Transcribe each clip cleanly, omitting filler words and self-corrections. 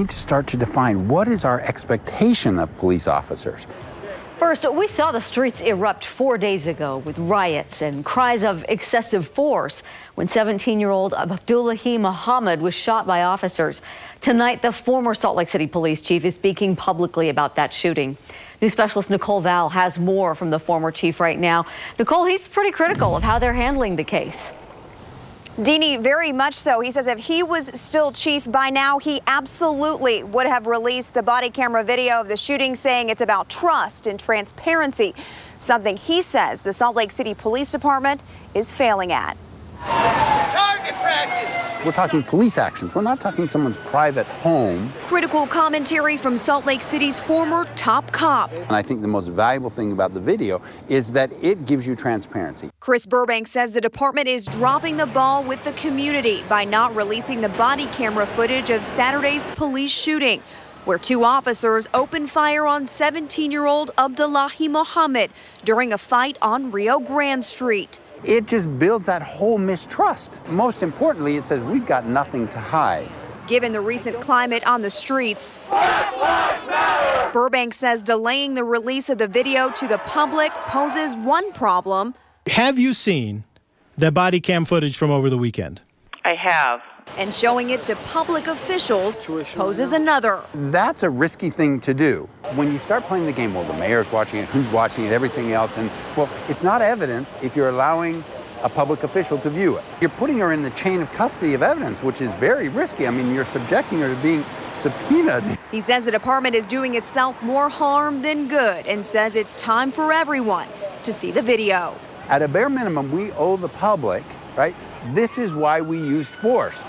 need to start to define what is our expectation of police officers. First, we saw the streets erupt 4 days ago with riots and cries of excessive force when 17-year-old Abdullahi Muhammad was shot by officers. Tonight, the former Salt Lake City police chief is speaking publicly about that shooting. News specialist Nicole Vowell has more from the former chief right now. Nicole, he's pretty critical of how they're handling the case. Deanie, very much so. He says if he was still chief by now, he absolutely would have released the body camera video of the shooting, saying it's about trust and transparency, something he says the Salt Lake City Police Department is failing at. Target practice! We're talking police actions. We're not talking someone's private home. Critical commentary from Salt Lake City's former top cop. And I think the most valuable thing about the video is that it gives you transparency. Chris Burbank says the department is dropping the ball with the community by not releasing the body camera footage of Saturday's police shooting, where two officers opened fire on 17-year-old Abdullahi Muhammad during a fight on Rio Grande Street. It just builds that whole mistrust. Most importantly, it says we've got nothing to hide. Given the recent climate on the streets, Burbank says delaying the release of the video to the public poses one problem. Have you seen the body cam footage from over the weekend? I have. And showing it to public officials poses another. That's a risky thing to do. When you start playing the game, well, the mayor's watching it, who's watching it, everything else, and, well, it's not evidence if you're allowing a public official to view it. You're putting her in the chain of custody of evidence, which is very risky. I mean, you're subjecting her to being subpoenaed. He says the department is doing itself more harm than good and says it's time for everyone to see the video. At a bare minimum, we owe the public, right? This is why we used force.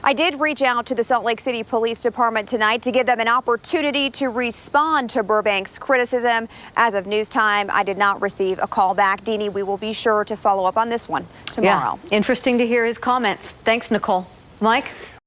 I did reach out to the Salt Lake City Police Department tonight to give them an opportunity to respond to Burbank's criticism. As of news time, I did not receive a call back. Deanie, we will be sure to follow up on this one tomorrow. Yeah, interesting to hear his comments. Thanks, Nicole. Mike?